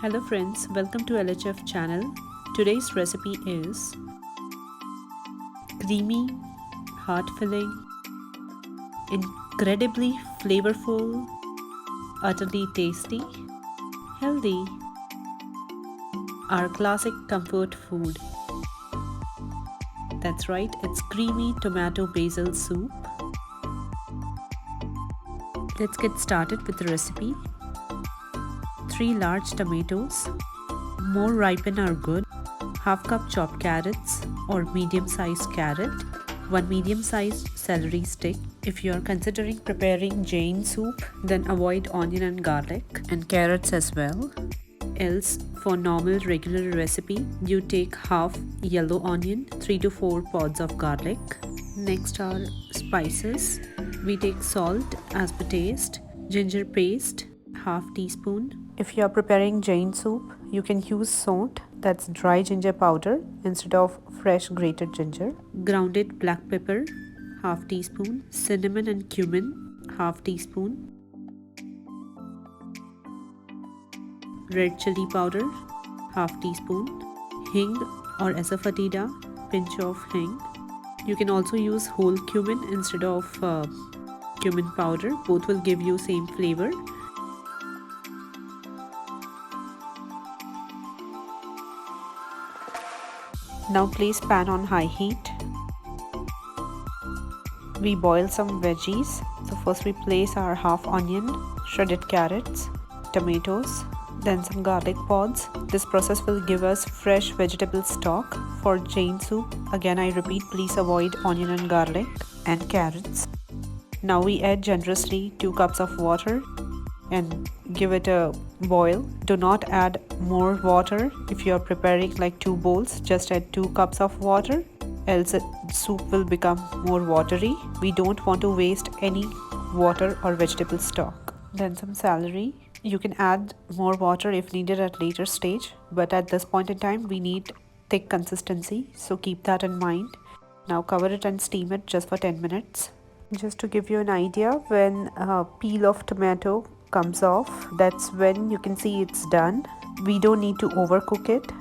Hello friends, welcome to LHF channel. Today's recipe is creamy, heart-filling, incredibly flavorful, utterly tasty, healthy, our classic comfort food. That's right, it's creamy tomato basil soup. Let's get started with the recipe. 3 large tomatoes, more ripen are good, half cup chopped carrots or medium sized carrot, 1 medium sized celery stick. If you are considering preparing Jain soup, then avoid onion and garlic and carrots as well. Else, for normal regular recipe, you take half yellow onion, 3 to 4 pods of garlic. Next are spices. We take salt as per taste, ginger paste, half teaspoon. If you are preparing Jain soup, you can use sont, that's dry ginger powder, instead of fresh grated ginger. Grounded black pepper, half teaspoon. Cinnamon and cumin, half teaspoon. Red chili powder, half teaspoon. Hing or asafoetida, pinch of hing. You can also use whole cumin instead of cumin powder. Both will give you same flavor. Now place pan on high heat. We boil some veggies. So first we place our half onion, shredded carrots, tomatoes, then some garlic pods. This process will give us fresh vegetable stock. For Jain soup, again I repeat, please avoid onion and garlic and carrots. Now we add generously 2 cups of water and give it a boil. Do not add more water. If you are preparing like 2 bowls, just add 2 cups of water, else soup will become more watery. We don't want to waste any water or vegetable stock. Then some celery. You can add more water if needed at later stage, but at this point in time we need thick consistency, so keep that in mind. Now cover it and steam it just for 10 minutes. Just to give you an idea, when peel of tomato comes off, that's when you can see it's done. We don't need to overcook it,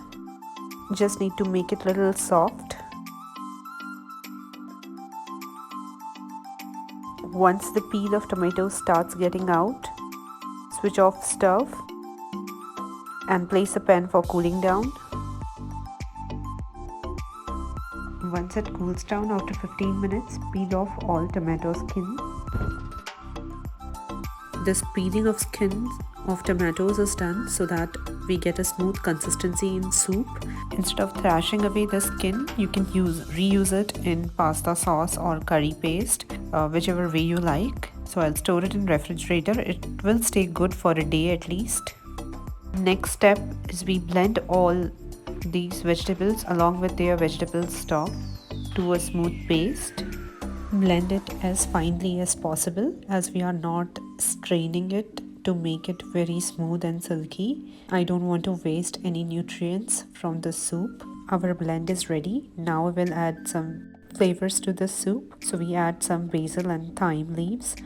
just need to make it little soft. Once the peel of tomato starts getting out, switch off stove and place a pan for cooling down. Once it cools down, after 15 minutes, peel off all tomato skin. This peeling of skins of tomatoes is done so that we get a smooth consistency in soup. Instead of thrashing away the skin, you can reuse it in pasta sauce or curry paste, whichever way you like. So I'll store it in refrigerator. It will stay good for a day at least. Next step is we blend all these vegetables along with their vegetable stock to a smooth paste. Blend it as finely as possible, as we are not straining it to make it very smooth and silky. I don't want to waste any nutrients from the soup. Our blend is ready. Now we will add some flavors to the soup. So we add some basil and thyme leaves.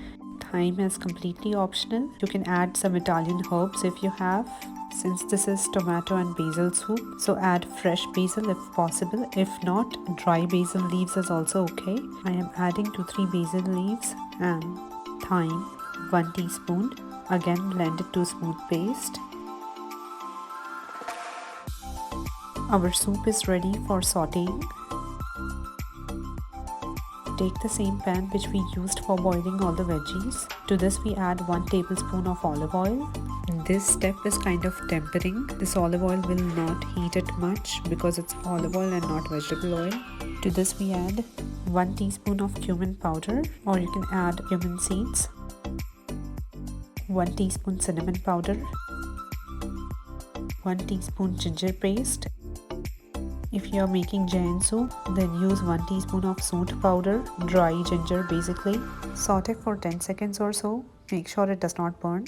Thyme is completely optional. You can add some Italian herbs if you have. Since this is tomato and basil soup, so add fresh basil if possible. If not, dry basil leaves is also okay. I am adding 2-3 basil leaves and thyme, 1 teaspoon. Again blend it to smooth paste. Our soup is ready for sauteing. Take the same pan which we used for boiling all the veggies. To this we add 1 tablespoon of olive oil. This step is kind of tempering. This olive oil will not heat it much because it's olive oil and not vegetable oil. To this we add 1 teaspoon of cumin powder, or you can add cumin seeds, 1 teaspoon cinnamon powder, 1 teaspoon ginger paste. If you are making Jain soup, then use 1 teaspoon of sont powder, dry ginger basically. Saute for 10 seconds or so. Make sure it does not burn.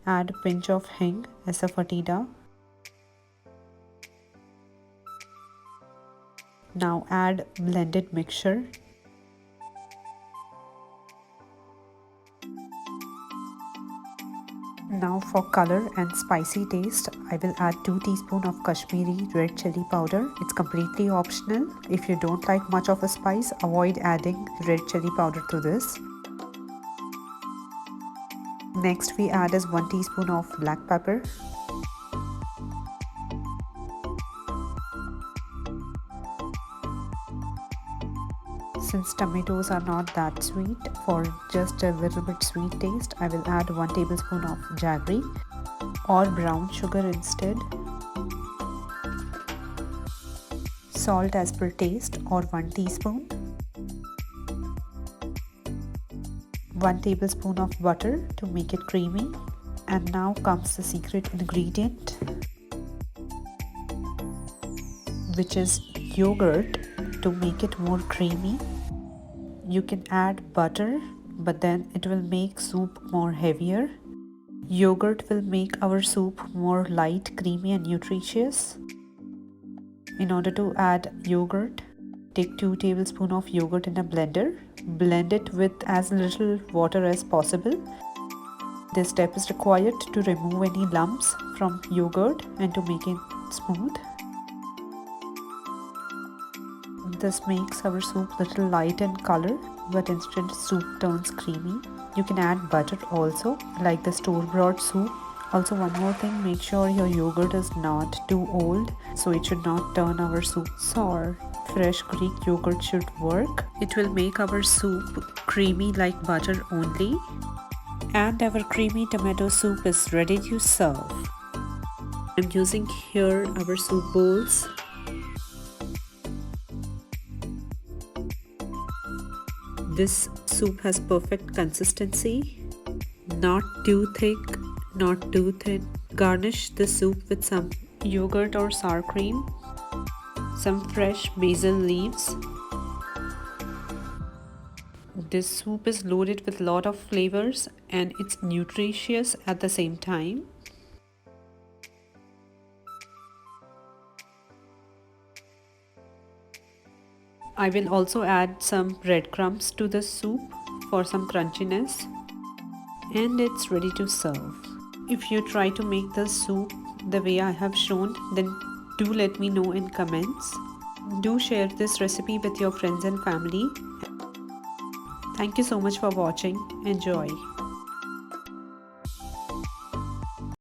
Add a pinch of hing, asafoetida. Now add blended mixture. Now for color and spicy taste, I will add 2 teaspoons of Kashmiri red chili powder. It's completely optional. If you don't like much of a spice, avoid adding red chili powder to this. Next we add is 1 teaspoon of black pepper. Since tomatoes are not that sweet, for just a little bit sweet taste, I will add 1 tablespoon of jaggery or brown sugar instead. Salt as per taste or 1 teaspoon. 1 tablespoon of butter to make it creamy. And now comes the secret ingredient, which is yogurt to make it more creamy. You can add butter, but then it will make soup more heavier. Yogurt will make our soup more light, creamy and nutritious. In order to add yogurt, take 2 tablespoons of yogurt in a blender. Blend it with as little water as possible. This step is required to remove any lumps from yogurt and to make it smooth. This makes our soup little light in color, but instead soup turns creamy. You can add butter also, like the store-bought soup. Also one more thing, make sure your yogurt is not too old, so it should not turn our soup sour. Fresh Greek yogurt should work. It will make our soup creamy like butter only. And our creamy tomato soup is ready to serve. I'm using here our soup bowls. This soup has perfect consistency, not too thick, not too thin. Garnish the soup with some yogurt or sour cream, some fresh basil leaves. This soup is loaded with a lot of flavors and it's nutritious at the same time. I will also add some breadcrumbs to the soup for some crunchiness, and it's ready to serve. If you try to make the soup the way I have shown, then do let me know in comments. Do share this recipe with your friends and family. Thank you so much for watching. Enjoy.